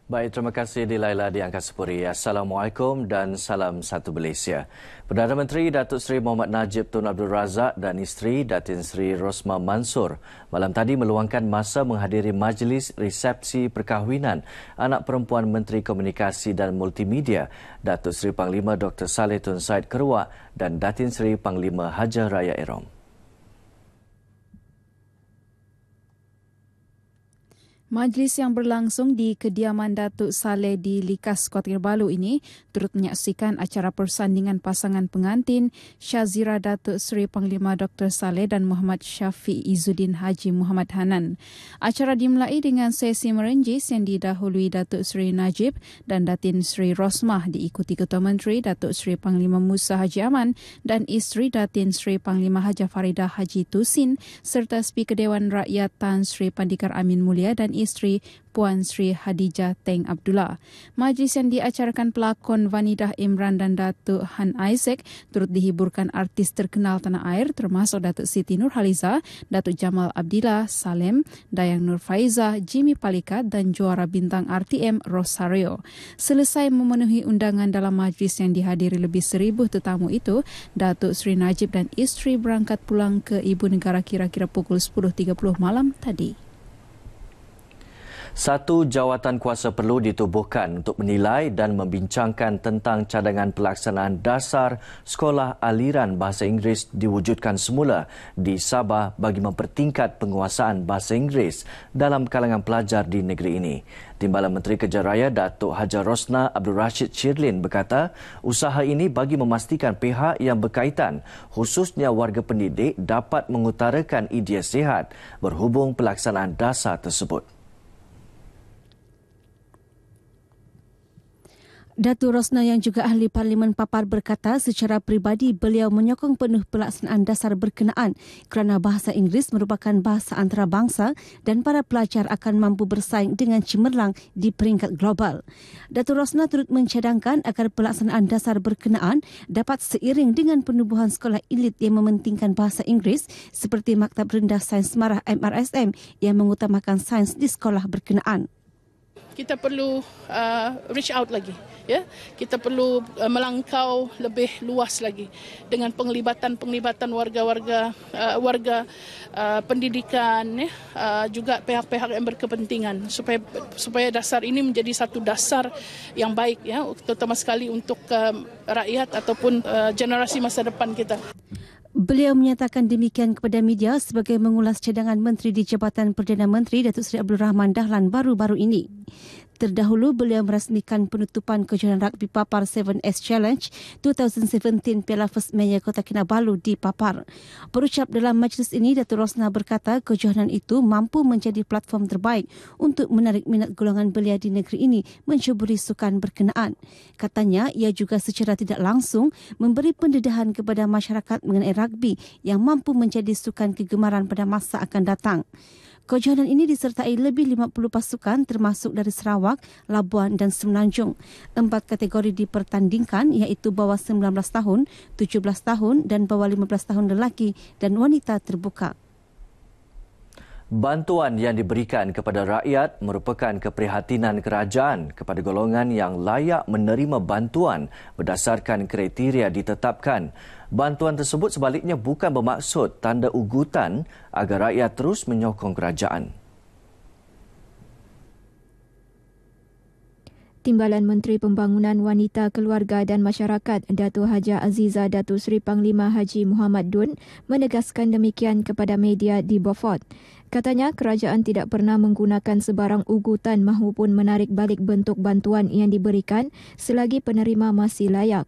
Baik, terima kasih Dilaila di Angkasa Puri. Assalamualaikum dan salam satu Malaysia. Perdana Menteri Datuk Seri Mohamad Najib Tun Abdul Razak dan isteri Datin Seri Rosma Mansur malam tadi meluangkan masa menghadiri majlis resepsi perkahwinan anak perempuan Menteri Komunikasi dan Multimedia Datuk Seri Panglima Dr. Saleh Tun Said Keruak dan Datin Seri Panglima Hajar Raya Erom. Majlis yang berlangsung di kediaman Datuk Saleh di Likas Kota Kinabalu ini turut menyaksikan acara persandingan pasangan pengantin Syazira Datuk Seri Panglima Dr. Saleh dan Muhammad Syafiq Izzuddin Haji Muhammad Hanan. Acara dimulai dengan sesi merenjis yang didahului Datuk Seri Najib dan Datin Seri Rosmah diikuti Ketua Menteri Datuk Seri Panglima Musa Haji Aman dan isteri Datin Seri Panglima Haja Faridah Haji Tusin serta Speaker Dewan Rakyat Tan Sri Pandikar Amin Mulia dan isteri Puan Sri Hadijah Teng Abdullah. Majlis yang diacarakan pelakon Vanidah Imran dan Datuk Han Isaac turut dihiburkan artis terkenal tanah air termasuk Datuk Siti Nurhaliza, Datuk Jamal Abdillah, Salem, Dayang Nur Faiza, Jimmy Palikat dan juara bintang RTM Rosario. Selesai memenuhi undangan dalam majlis yang dihadiri lebih 1,000 tetamu itu, Datuk Seri Najib dan isteri berangkat pulang ke ibu negara kira-kira pukul 10.30 malam tadi. Satu jawatan kuasa perlu ditubuhkan untuk menilai dan membincangkan tentang cadangan pelaksanaan dasar sekolah aliran bahasa Inggeris diwujudkan semula di Sabah bagi mempertingkat penguasaan bahasa Inggeris dalam kalangan pelajar di negeri ini. Timbalan Menteri Kerja Raya Datuk Hajar Rosna Abdul Rashid Shirlin berkata, usaha ini bagi memastikan pihak yang berkaitan, khususnya warga pendidik, dapat mengutarakan idea sihat berhubung pelaksanaan dasar tersebut. Datuk Rosna yang juga ahli Parlimen Papar berkata secara peribadi beliau menyokong penuh pelaksanaan dasar berkenaan kerana bahasa Inggeris merupakan bahasa antarabangsa dan para pelajar akan mampu bersaing dengan cemerlang di peringkat global. Datuk Rosna turut mencadangkan agar pelaksanaan dasar berkenaan dapat seiring dengan penubuhan sekolah elit yang mementingkan bahasa Inggeris seperti Maktab Rendah Sains Marah MRSM yang mengutamakan sains di sekolah berkenaan. Kita perlu reach out lagi, ya. Kita perlu melangkau lebih luas lagi dengan penglibatan warga pendidikan, ya, juga pihak-pihak yang berkepentingan supaya dasar ini menjadi satu dasar yang baik, ya, terutama sekali untuk rakyat ataupun generasi masa depan kita. Beliau menyatakan demikian kepada media sebagai mengulas cadangan Menteri di Jabatan Perdana Menteri Datuk Seri Abdul Rahman Dahlan baru-baru ini. Terdahulu, beliau merasmikan penutupan kejohanan rugby Papar 7S Challenge 2017 Piala First Mayor Kota Kinabalu di Papar. Berucap dalam majlis ini, Datuk Rosna berkata kejohanan itu mampu menjadi platform terbaik untuk menarik minat golongan belia di negeri ini mencuburi sukan berkenaan. Katanya, ia juga secara tidak langsung memberi pendedahan kepada masyarakat mengenai rugby yang mampu menjadi sukan kegemaran pada masa akan datang. Kejohanan ini disertai lebih 50 pasukan termasuk dari Sarawak, Labuan dan Semenanjung. 4 kategori dipertandingkan iaitu bawah 19 tahun, 17 tahun dan bawah 15 tahun lelaki dan wanita terbuka. Bantuan yang diberikan kepada rakyat merupakan keprihatinan kerajaan kepada golongan yang layak menerima bantuan berdasarkan kriteria ditetapkan. Bantuan tersebut sebaliknya bukan bermaksud tanda ugutan agar rakyat terus menyokong kerajaan. Timbalan Menteri Pembangunan Wanita, Keluarga dan Masyarakat Datuk Haja Aziza Datuk Seri Panglima Haji Muhammad Dun menegaskan demikian kepada media di Beaufort. Katanya kerajaan tidak pernah menggunakan sebarang ugutan maupun menarik balik bentuk bantuan yang diberikan selagi penerima masih layak.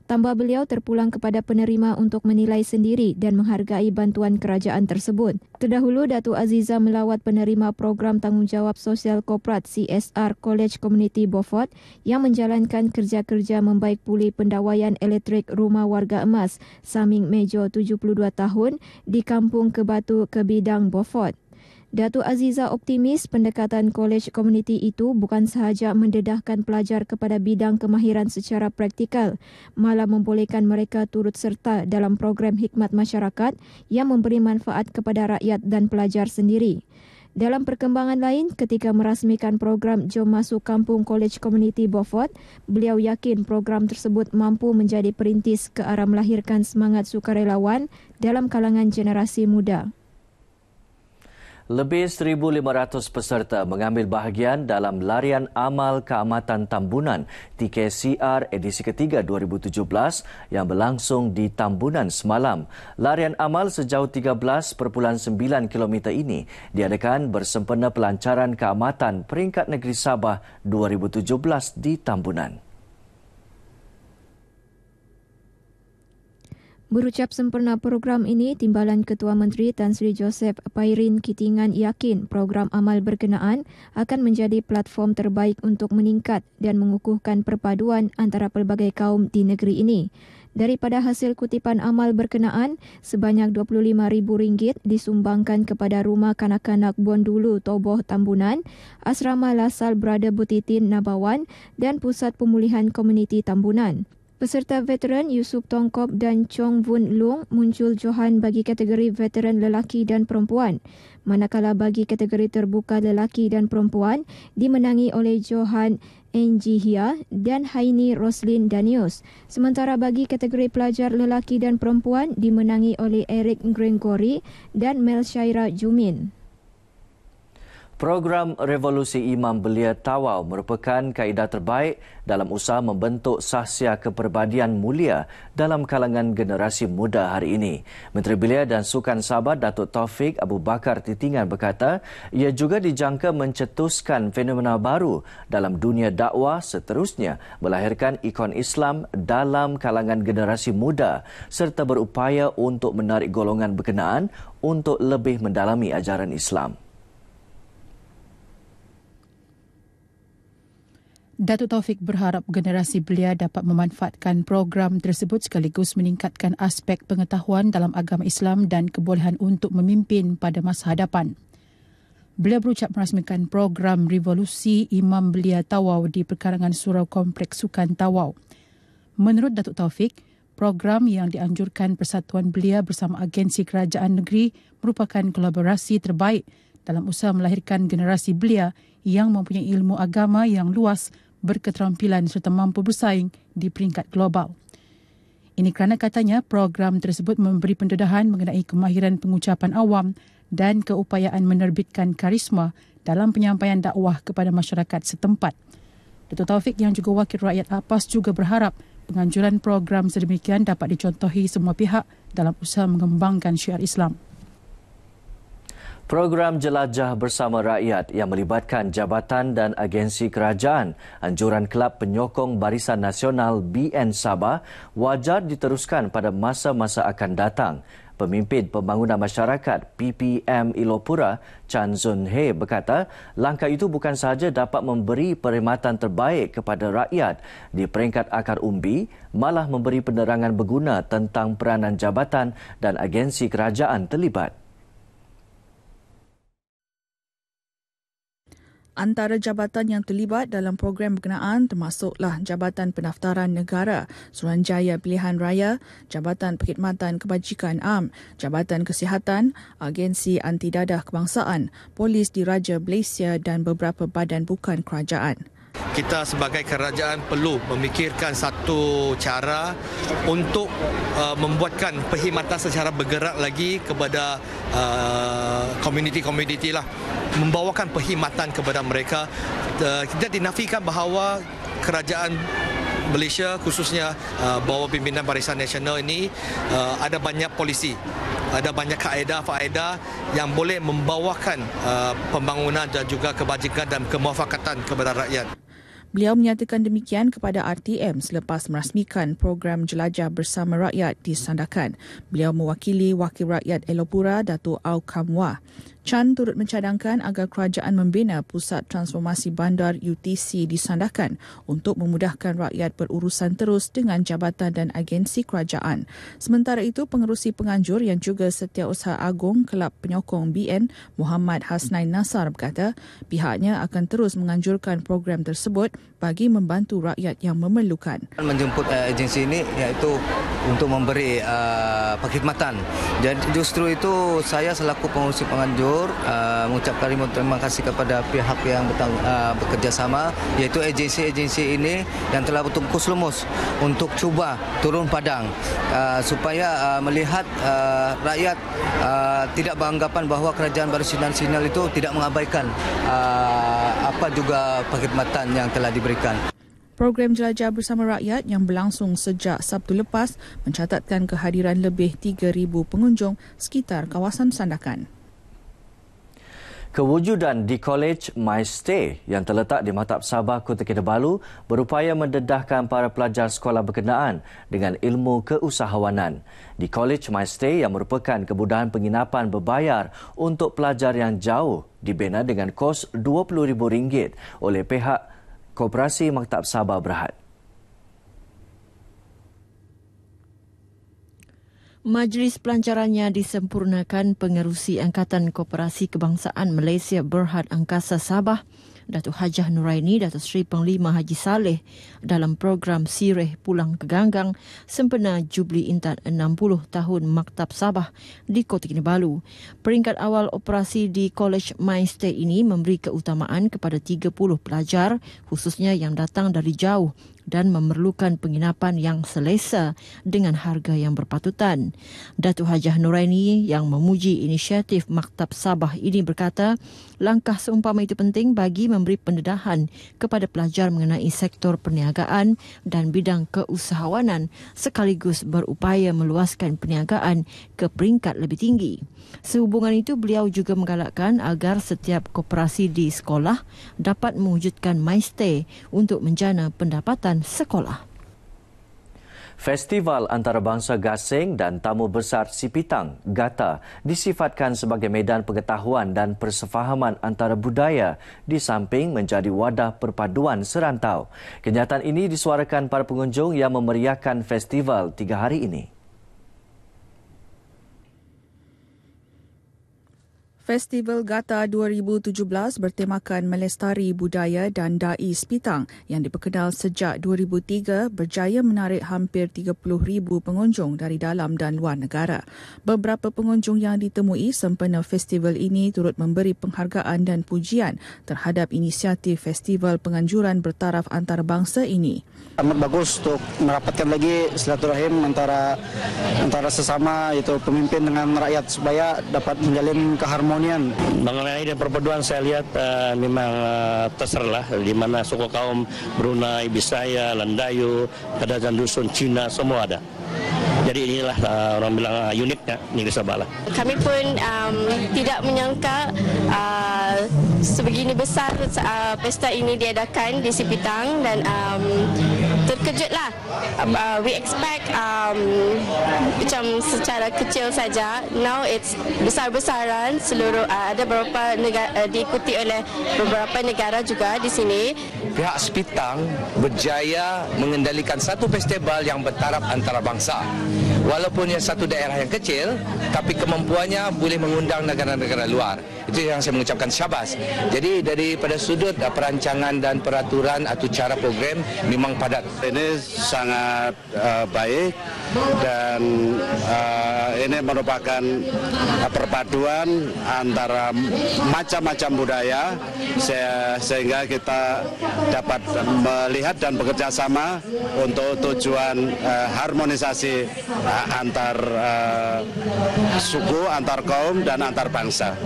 Tambah beliau terpulang kepada penerima untuk menilai sendiri dan menghargai bantuan kerajaan tersebut. Terdahulu, Datuk Aziza melawat penerima program tanggungjawab sosial korporat CSR College Community Beaufort yang menjalankan kerja-kerja membaik pulih pendawaian elektrik rumah warga emas Saming Mejo 72 tahun di Kampung Kebatu Kebidang Beaufort. Datuk Aziza optimis pendekatan kolej komuniti itu bukan sahaja mendedahkan pelajar kepada bidang kemahiran secara praktikal, malah membolehkan mereka turut serta dalam program khidmat masyarakat yang memberi manfaat kepada rakyat dan pelajar sendiri. Dalam perkembangan lain, ketika merasmikan program Jom Masuk Kampung College Community Beaufort, beliau yakin program tersebut mampu menjadi perintis ke arah melahirkan semangat sukarelawan dalam kalangan generasi muda. Lebih 1,500 peserta mengambil bahagian dalam Larian Amal Keamatan Tambunan TKCR edisi ketiga 2017 yang berlangsung di Tambunan semalam. Larian amal sejauh 13.9 km ini diadakan bersempena pelancaran keamatan peringkat negeri Sabah 2017 di Tambunan. Berucap sempurna program ini, Timbalan Ketua Menteri Tan Sri Joseph Pairin Kitingan yakin program amal berkenaan akan menjadi platform terbaik untuk meningkat dan mengukuhkan perpaduan antara pelbagai kaum di negeri ini. Daripada hasil kutipan amal berkenaan, sebanyak RM25,000 disumbangkan kepada Rumah Kanak-Kanak Bondulu Toboh Tambunan, Asrama Lasal Brother Butitin Nabawan dan Pusat Pemulihan Komuniti Tambunan. Peserta veteran Yusuf Tongkop dan Chong Vun Lung muncul johan bagi kategori veteran lelaki dan perempuan. Manakala bagi kategori terbuka lelaki dan perempuan dimenangi oleh Johan Enjihia dan Haini Roslin Danius. Sementara bagi kategori pelajar lelaki dan perempuan dimenangi oleh Eric Gregory dan Mel Syaira Jumin. Program Revolusi Imam Belia Tawau merupakan kaedah terbaik dalam usaha membentuk sahsia kepribadian mulia dalam kalangan generasi muda hari ini. Menteri Belia dan Sukan Sabah Datuk Taufik Abu Bakar Titingan berkata, ia juga dijangka mencetuskan fenomena baru dalam dunia dakwah, seterusnya melahirkan ikon Islam dalam kalangan generasi muda serta berupaya untuk menarik golongan berkenaan untuk lebih mendalami ajaran Islam. Datuk Taufik berharap generasi belia dapat memanfaatkan program tersebut sekaligus meningkatkan aspek pengetahuan dalam agama Islam dan kebolehan untuk memimpin pada masa hadapan. Beliau berucap merasmikan program Revolusi Imam Belia Tawau di perkarangan surau Kompleks Sukan Tawau. Menurut Datuk Taufik, program yang dianjurkan Persatuan Belia bersama agensi kerajaan negeri merupakan kolaborasi terbaik dalam usaha melahirkan generasi belia yang mempunyai ilmu agama yang luas, berketerampilan serta mampu bersaing di peringkat global. Ini kerana katanya program tersebut memberi pendedahan mengenai kemahiran pengucapan awam dan keupayaan menerbitkan karisma dalam penyampaian dakwah kepada masyarakat setempat. Datuk Taufik yang juga wakil rakyat APAS juga berharap penganjuran program sedemikian dapat dicontohi semua pihak dalam usaha mengembangkan syiar Islam. Program Jelajah Bersama Rakyat yang melibatkan jabatan dan agensi kerajaan, anjuran Kelab Penyokong Barisan Nasional BN Sabah wajar diteruskan pada masa-masa akan datang. Pemimpin Pembangunan Masyarakat PPM Ilopura, Chan Zun He berkata, langkah itu bukan sahaja dapat memberi perkhidmatan terbaik kepada rakyat di peringkat akar umbi, malah memberi penerangan berguna tentang peranan jabatan dan agensi kerajaan terlibat. Antara jabatan yang terlibat dalam program berkenaan termasuklah Jabatan Pendaftaran Negara, Suruhanjaya Pilihan Raya, Jabatan Perkhidmatan Kebajikan Am, Jabatan Kesihatan, Agensi Anti Dadah Kebangsaan, Polis Diraja Malaysia dan beberapa badan bukan kerajaan. Kita sebagai kerajaan perlu memikirkan satu cara untuk membuatkan perkhidmatan secara bergerak lagi kepada komuniti-komuniti lah. Membawakan perkhidmatan kepada mereka. Tidak dinafikan bahawa kerajaan Malaysia khususnya bawah pimpinan Barisan Nasional ini ada banyak polisi, ada banyak kaedah-faedah yang boleh membawakan pembangunan dan juga kebajikan dan kemuafakatan kepada rakyat. Beliau menyatakan demikian kepada RTM selepas merasmikan program Jelajah Bersama Rakyat di Sandakan. Beliau mewakili Wakil Rakyat Elopura, Datuk Au Kamwa. Chan turut mencadangkan agar kerajaan membina Pusat Transformasi Bandar UTC di Sandakan untuk memudahkan rakyat berurusan terus dengan jabatan dan agensi kerajaan. Sementara itu, pengerusi penganjur yang juga Setiausaha Agung Kelab Penyokong BN, Muhammad Hasnain Nasar berkata, pihaknya akan terus menganjurkan program tersebut bagi membantu rakyat yang memerlukan. Menjemput agensi ini iaitu untuk memberi perkhidmatan. Jadi justru itu saya selaku pengurusi penganjur bersyukur, mengucapkan terima kasih kepada pihak yang bekerjasama, iaitu agensi-agensi ini yang telah bertungkus lumus untuk cuba turun padang supaya melihat rakyat tidak beranggapan bahawa kerajaan Baru Sinar itu tidak mengabaikan apa juga perkhidmatan yang telah diberikan. Program Jelajah Bersama Rakyat yang berlangsung sejak Sabtu lepas mencatatkan kehadiran lebih 3,000 pengunjung sekitar kawasan Sandakan. Kewujudan di College MyStay yang terletak di Maktab Sabah, Kota Kinabalu berupaya mendedahkan para pelajar sekolah berkenaan dengan ilmu keusahawanan. Di College MyStay yang merupakan kemudahan penginapan berbayar untuk pelajar yang jauh dibina dengan kos RM20,000 oleh pihak Koperasi Maktab Sabah Berhad. Majlis pelancarannya disempurnakan Pengerusi Angkatan Koperasi Kebangsaan Malaysia Berhad Angkasa Sabah, Datuk Hajah Nuraini Datuk Seri Panglima Haji Saleh dalam program Sirih Pulang ke Ganggang sempena Jubli Intan 60 tahun Maktab Sabah di Kota Kinabalu. Peringkat awal operasi di College MyStay ini memberi keutamaan kepada 30 pelajar khususnya yang datang dari jauh dan memerlukan penginapan yang selesa dengan harga yang berpatutan. Datuk Hajah Nuraini yang memuji inisiatif Maktab Sabah ini berkata, langkah seumpama itu penting bagi memberi pendedahan kepada pelajar mengenai sektor perniagaan dan bidang keusahawanan sekaligus berupaya meluaskan perniagaan ke peringkat lebih tinggi. Sehubungan itu, beliau juga menggalakkan agar setiap koperasi di sekolah dapat mewujudkan MyStay untuk menjana pendapatan sekolah. Festival Antarabangsa Gasing dan Tamu Besar Sipitang, GATA, disifatkan sebagai medan pengetahuan dan persefahaman antara budaya di samping menjadi wadah perpaduan serantau. Kenyataan ini disuarakan para pengunjung yang memeriahkan festival 3 hari ini. Festival GATA 2017 bertemakan melestari budaya dan dai Sepitang yang diperkenal sejak 2003 berjaya menarik hampir 30,000 pengunjung dari dalam dan luar negara. Beberapa pengunjung yang ditemui sempena festival ini turut memberi penghargaan dan pujian terhadap inisiatif festival penganjuran bertaraf antarabangsa ini. Amat bagus untuk merapatkan lagi silaturahim antara sesama, itu pemimpin dengan rakyat supaya dapat menjalin keharmonian. Mengenai dan perpaduan saya lihat memang terserlah di mana suku kaum Brunei, Bisaya, Landayu, Kadazan Dusun, Cina semua ada. Jadi inilah orang bilang uniknya Negeri Sabah lah. Kami pun tidak menyangka sebegini besar pesta ini diadakan di Sipitang dan terkejutlah. We expect macam secara kecil saja. Now it's besar-besaran. Seluruh ada beberapa negara diikuti oleh beberapa negara juga di sini. Pihak Sepitang berjaya mengendalikan satu festival yang bertaraf antarabangsa. Walaupun ia satu daerah yang kecil, tapi kemampuannya boleh mengundang negara-negara luar. Itu yang saya mengucapkan syabas. Jadi daripada sudut perancangan dan peraturan atau cara program memang padat. Ini sangat baik dan ini merupakan perpaduan antara macam-macam budaya sehingga kita dapat melihat dan bekerja sama untuk tujuan harmonisasi antar suku, antar kaum dan antar bangsa.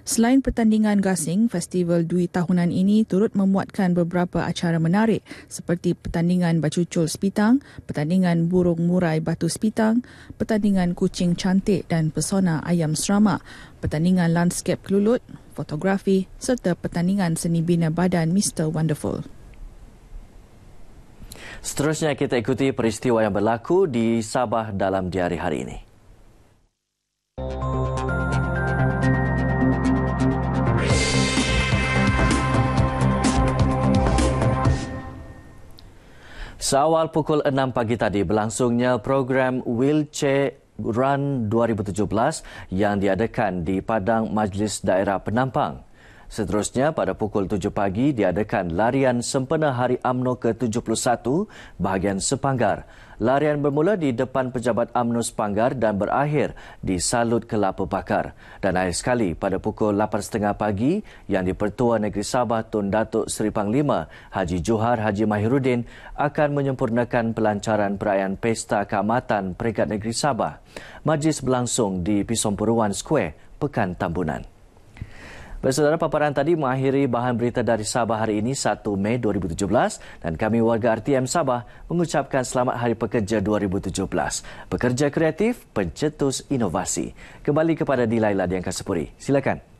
Selain pertandingan gasing, festival Dwi tahunan ini turut memuatkan beberapa acara menarik seperti pertandingan bacucul Sepitang, pertandingan burung murai batu Sepitang, pertandingan kucing cantik dan pesona ayam serama, pertandingan lanskap kelulut, fotografi serta pertandingan seni bina badan Mr. Wonderful. Seterusnya kita ikuti peristiwa yang berlaku di Sabah dalam diari hari ini. Seawal pukul 6 pagi tadi berlangsungnya program Wheelchair Run 2017 yang diadakan di Padang Majlis Daerah Penampang. Seterusnya, pada pukul 7 pagi diadakan larian sempena Hari UMNO ke-71 bahagian Sepanggar. Larian bermula di depan pejabat UMNO Sepanggar dan berakhir di Salut Kelapa Bakar. Dan akhir sekali pada pukul 8.30 pagi Yang di-Pertua Negeri Sabah Tun Datuk Seri Panglima Haji Johar Haji Mahiruddin akan menyempurnakan pelancaran perayaan Pesta Keamatan Peringkat Negeri Sabah. Majlis berlangsung di Pisompuruan Square, Pekan Tambunan. Saudara, paparan tadi mengakhiri bahan berita dari Sabah hari ini 1 Mei 2017 dan kami warga RTM Sabah mengucapkan selamat Hari Pekerja 2017. Pekerja kreatif, pencetus inovasi. Kembali kepada Dilaila di Angkasa Puri. Silakan.